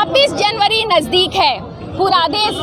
26 जनवरी नज़दीक है। पूरा देश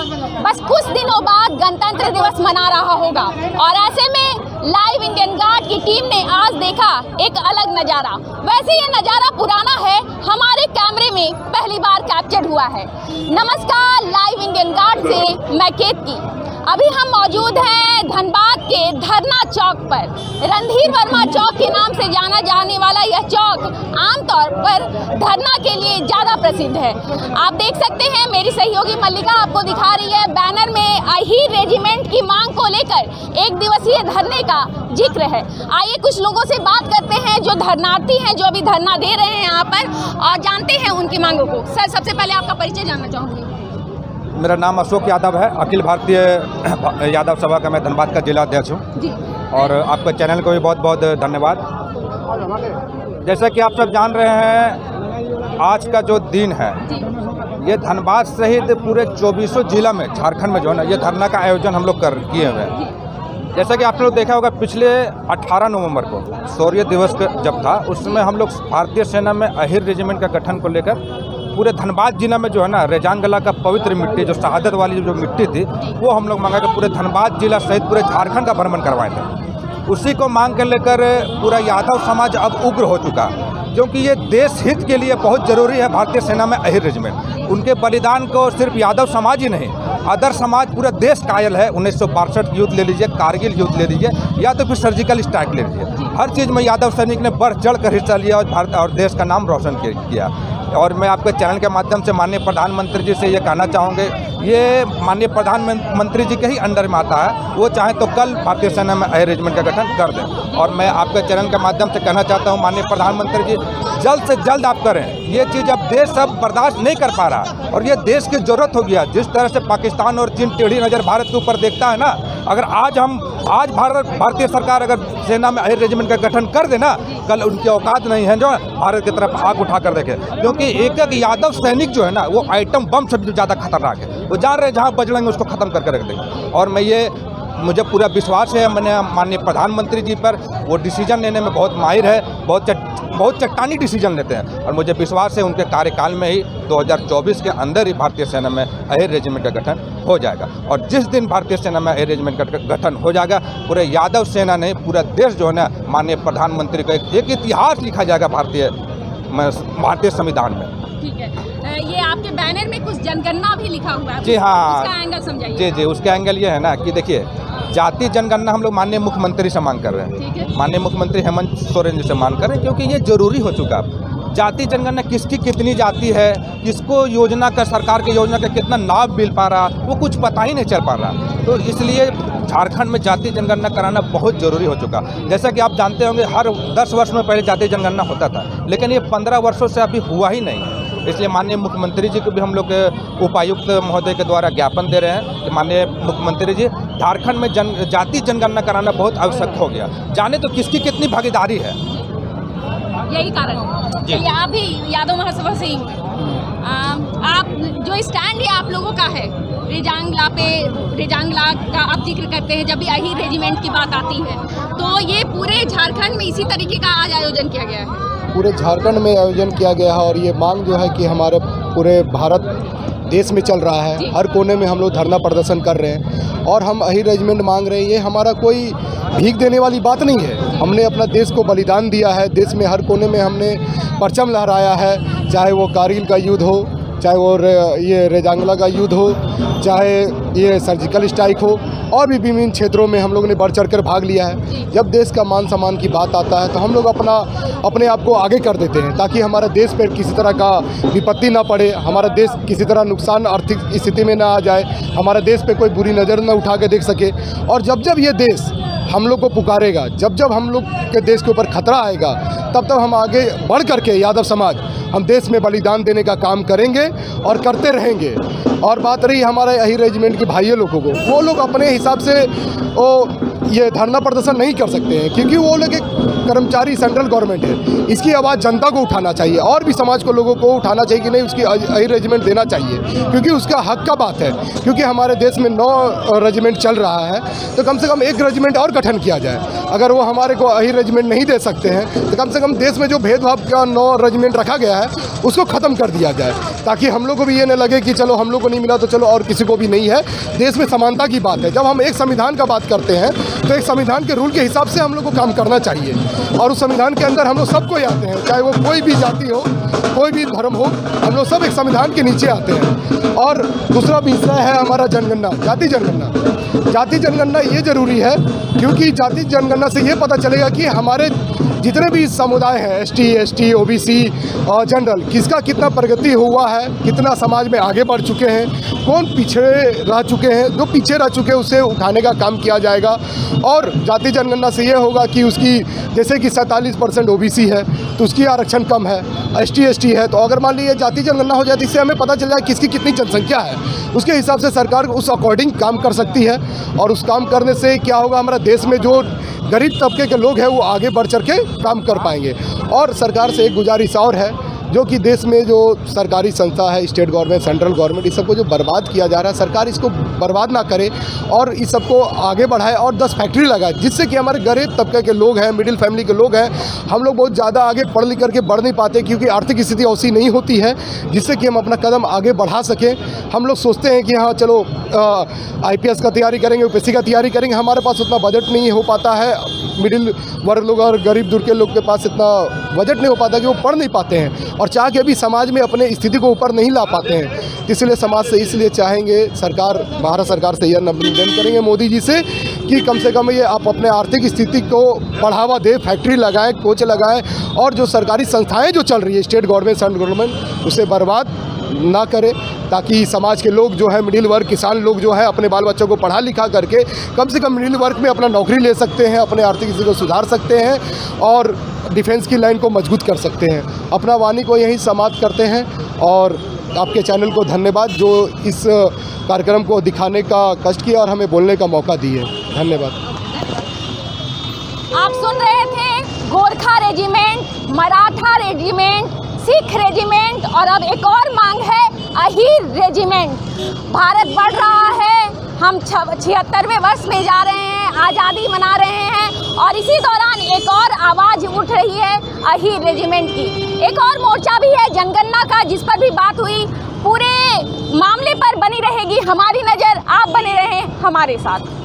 बस कुछ दिनों बाद गणतंत्र दिवस मना रहा होगा और ऐसे में लाइव इंडियन गार्ड की टीम ने आज देखा एक अलग नज़ारा। वैसे ये नज़ारा पुराना है, हमारे कैमरे में पहली बार कैप्चर हुआ है। नमस्कार, लाइव इंडियन गार्ड से मैं केतकी। अभी हम मौजूद हैं धनबाद के धरना चौक पर। रणधीर वर्मा चौक के नाम से जाना जाने वाला यह चौक आमतौर पर धरना के लिए ज़्यादा प्रसिद्ध है। आप देख सकते हैं मेरी सहयोगी मल्लिका आपको दिखा रही है बैनर में अहीर रेजिमेंट की मांग को लेकर एक दिवसीय धरने का जिक्र है। आइए कुछ लोगों से बात करते हैं जो धरनार्थी हैं, जो अभी धरना दे रहे हैं यहाँ पर, और जानते हैं उनकी मांगों को। सर, सबसे पहले आपका परिचय जानना चाहूँगी। मेरा नाम अशोक यादव है, अखिल भारतीय यादव सभा का मैं धनबाद का जिला अध्यक्ष हूँ और आपके चैनल को भी बहुत बहुत धन्यवाद। जैसा कि आप सब जान रहे हैं, आज का जो दिन है ये धनबाद सहित पूरे 24 जिला में झारखंड में जो है ना ये धरना का आयोजन हम लोग किए हुए हैं। जैसा कि आप लोग देखा होगा, पिछले 18 नवंबर को शौर्य दिवस जब था, उसमें हम लोग भारतीय सेना में अहीर रेजिमेंट का गठन को लेकर पूरे धनबाद जिला में जो है ना रेजांगला का पवित्र मिट्टी, जो शहादत वाली जो मिट्टी थी, वो हम लोग मांगा कि पूरे धनबाद जिला सहित पूरे झारखंड का भ्रमण करवाए थे। उसी को मांग कर लेकर पूरा यादव समाज अब उग्र हो चुका, क्योंकि ये देश हित के लिए बहुत ज़रूरी है भारतीय सेना में अहीर रेजिमेंट। उनके बलिदान को सिर्फ यादव समाज ही नहीं, अदर समाज पूरा देश कायल है। 1962 युद्ध ले लीजिए, कारगिल युद्ध ले लीजिए, या तो फिर सर्जिकल स्ट्राइक ले लीजिए, हर चीज़ में यादव सैनिक ने बढ़ चढ़ कर हिस्सा लिया और भारत और देश का नाम रोशन किया। और मैं आपके चैनल के माध्यम से माननीय प्रधानमंत्री जी से ये कहना चाहूँगे, ये माननीय प्रधानमंत्री जी के ही अंडर में आता है। वो चाहे तो कल भारतीय सेना में अहीर रेजिमेंट का गठन कर दें। और मैं आपके चैनल के माध्यम से कहना चाहता हूँ, माननीय प्रधानमंत्री जी जल्द से जल्द आप करें। ये चीज़ अब देश अब बर्दाश्त नहीं कर पा रहा और ये देश की ज़रूरत हो गया। जिस तरह से पाकिस्तान और चीन टेढ़ी नज़र भारत के ऊपर देखता है ना, अगर आज भारतीय सरकार अगर सेना में अहीर रेजिमेंट का गठन कर देना, कल उनकी औकात नहीं है जो भारत की तरफ आग उठा कर देखे। क्योंकि एक एक यादव सैनिक जो है ना वो आइटम बम से भी ज़्यादा खतरनाक है। वो जान रहे जहाँ बजड़ेंगे उसको ख़त्म करके रख देंगे। और मुझे पूरा विश्वास है मैंने माननीय प्रधानमंत्री जी पर, वो डिसीजन लेने में बहुत माहिर है, बहुत चट्टानी डिसीजन लेते हैं। और मुझे विश्वास है उनके कार्यकाल में ही 2024 के अंदर ही भारतीय सेना में अहीर रेजिमेंट का गठन हो जाएगा। और जिस दिन भारतीय सेना में अहीर रेजिमेंट का गठन हो जाएगा, पूरे यादव सेना ने पूरा देश जो है ना माननीय प्रधानमंत्री का एक इतिहास लिखा जाएगा भारतीय संविधान में। ठीक है, ये आपके बैनर में कुछ जनगणना भी लिखा हुआ है। जी हाँ, उसका एंगल समझाइए। जी, उसका एंगल ये है ना कि देखिए, जाति जनगणना हम लोग माननीय मुख्यमंत्री से मांग कर रहे हैं, माननीय मुख्यमंत्री हेमंत सोरेन जी से मांग कर रहे हैं, क्योंकि ये जरूरी हो चुका है। जाति जनगणना किसकी कितनी जाति है, किसको योजना का, सरकार की योजना का कितना लाभ मिल पा रहा, वो कुछ पता ही नहीं चल पा रहा। तो इसलिए झारखंड में जाति जनगणना कराना बहुत ज़रूरी हो चुका। जैसा कि आप जानते होंगे, हर 10 वर्ष में पहले जाति जनगणना होता था, लेकिन ये 15 वर्षों से अभी हुआ ही नहीं। इसलिए माननीय मुख्यमंत्री जी को भी हम लोग उपायुक्त महोदय के द्वारा ज्ञापन दे रहे हैं कि माननीय मुख्यमंत्री जी, झारखंड में जाति जनगणना कराना बहुत आवश्यक हो गया। जाने तो किसकी कितनी भागीदारी है, यही कारण है। आप भी यादव महासभा से ही आप जो स्टैंड है आप लोगों का है रेजांगला का आप जिक्र करते हैं, जब भी अहीर रेजिमेंट की बात आती है, तो ये पूरे झारखंड में इसी तरीके का आज आयोजन किया गया है। पूरे झारखंड में आयोजन किया गया है और ये मांग जो है कि हमारे पूरे भारत देश में चल रहा है। हर कोने में हम लोग धरना प्रदर्शन कर रहे हैं और हम अहीर रेजिमेंट मांग रहे हैं। ये हमारा कोई भीख देने वाली बात नहीं है। हमने अपना देश को बलिदान दिया है, देश में हर कोने में हमने परचम लहराया है, चाहे वो कारगिल का युद्ध हो, चाहे वो ये रेजांगला का युद्ध हो, चाहे ये सर्जिकल स्ट्राइक हो, और भी विभिन्न क्षेत्रों में हम लोगों ने बढ़ चढ़ कर भाग लिया है। जब देश का मान सम्मान की बात आता है तो हम लोग अपने आप को आगे कर देते हैं, ताकि हमारा देश पर किसी तरह का विपत्ति ना पड़े, हमारा देश किसी तरह नुकसान आर्थिक स्थिति में ना आ जाए, हमारा देश पे कोई बुरी नज़र ना उठा के देख सके। और जब ये देश हम लोग को पुकारेगा, जब हम लोग के देश के ऊपर खतरा आएगा, तब हम आगे बढ़ करके यादव समाज हम देश में बलिदान देने का काम करेंगे और करते रहेंगे। और बात रही हमारे अहीर रेजिमेंट के भाइयों लोगों को, वो लोग अपने हिसाब से वो ये धरना प्रदर्शन नहीं कर सकते हैं, क्योंकि वो लोग एक कर्मचारी सेंट्रल गवर्नमेंट है। इसकी आवाज़ जनता को उठाना चाहिए और भी समाज को, लोगों को उठाना चाहिए कि नहीं, उसकी अहिर रेजिमेंट देना चाहिए, क्योंकि उसका हक का बात है। क्योंकि हमारे देश में 9 रेजिमेंट चल रहा है, तो कम से कम 1 रेजिमेंट और गठन किया जाए। अगर वो हमारे को अहिर रेजिमेंट नहीं दे सकते हैं, तो कम से कम देश में जो भेदभाव का 9 रेजिमेंट रखा गया है उसको ख़त्म कर दिया जाए, ताकि हम लोग को भी ये न लगे कि चलो हम लोग को नहीं मिला तो चलो और किसी को भी नहीं है। देश में समानता की बात है। जब हम एक संविधान का बात करते हैं तो एक संविधान के रूल के हिसाब से हम लोग को काम करना चाहिए, और उस संविधान के अंदर हम लोग सबको आते हैं, चाहे वो कोई भी जाति हो, कोई भी धर्म हो, हम लोग सब एक संविधान के नीचे आते हैं। और दूसरा विषय है हमारा जनगणना, जाति जनगणना। जाति जनगणना ये ज़रूरी है, क्योंकि जाति जनगणना से ये पता चलेगा कि हमारे जितने भी समुदाय हैं, ST, ST, OBC और जनरल, किसका कितना प्रगति हुआ है, कितना समाज में आगे बढ़ चुके हैं, कौन पीछे रह चुके हैं। जो पीछे रह चुके हैं उसे उठाने का काम किया जाएगा। और जाति जनगणना से ये होगा कि उसकी, जैसे कि 47% OBC है तो उसकी आरक्षण कम है, ST, ST है, तो अगर मान लीजिए जाति जनगणना हो जाए तो इससे हमें पता चल जाए किसकी कितनी जनसंख्या है। उसके हिसाब से सरकार उस अकॉर्डिंग काम कर सकती है, और उस काम करने से क्या होगा, हमारा देश में जो गरीब तबके के लोग हैं वो आगे बढ़ चढ़ के काम कर पाएंगे। और सरकार से एक गुजारिश और है, जो कि देश में जो सरकारी संस्था है, स्टेट गवर्नमेंट, सेंट्रल गवर्नमेंट, इस सबको जो बर्बाद किया जा रहा है, सरकार इसको बर्बाद ना करे और इस सबको आगे बढ़ाए और 10 फैक्ट्री लगाए, जिससे कि हमारे गरीब तबके के लोग हैं, मिडिल फैमिली के लोग हैं, हम लोग बहुत ज़्यादा आगे पढ़ लिख करके बढ़ नहीं पाते, क्योंकि आर्थिक स्थिति ऐसी नहीं होती है जिससे कि हम अपना कदम आगे बढ़ा सकें। हम लोग सोचते हैं कि हाँ चलो IPS का तैयारी करेंगे, UPSC का तैयारी करेंगे, हमारे पास उतना बजट नहीं हो पाता है। मिडिल वर्ग लोग और गरीब दूर के लोग के पास इतना बजट नहीं हो पाता कि वो पढ़ नहीं पाते हैं, और चाह के भी समाज में अपने स्थिति को ऊपर नहीं ला पाते हैं। इसलिए समाज से इसलिए चाहेंगे, सरकार, भारत सरकार से यह निवेदन करेंगे मोदी जी से कि कम से कम ये आप अपने आर्थिक स्थिति को बढ़ावा दें, फैक्ट्री लगाएं, कोच लगाएं, और जो सरकारी संस्थाएं जो चल रही है, स्टेट गवर्नमेंट, सेंट्रल गवर्नमेंट, उसे बर्बाद ना करे, ताकि समाज के लोग जो है, मिडिल वर्ग, किसान लोग जो है, अपने बाल बच्चों को पढ़ा लिखा करके कम से कम मिडिल वर्ग में अपना नौकरी ले सकते हैं, अपने आर्थिक स्थिति को सुधार सकते हैं और डिफेंस की लाइन को मजबूत कर सकते हैं। अपना वाणी को यहीं समाप्त करते हैं, और आपके चैनल को धन्यवाद जो इस कार्यक्रम को दिखाने का कष्ट किया और हमें बोलने का मौका दिए। धन्यवाद। आप सुन रहे थे Gorkha regiment, Maratha regiment, Sikh regiment, और अब एक और मांग है अहीर रेजिमेंट। भारत बढ़ रहा है, हम 76वें वर्ष में जा रहे हैं, आज़ादी मना रहे हैं, और इसी दौरान एक और आवाज़ उठ रही है अहीर रेजिमेंट की। एक और मोर्चा भी है जनगणना का, जिस पर भी बात हुई। पूरे मामले पर बनी रहेगी हमारी नज़र, आप बने रहें हमारे साथ।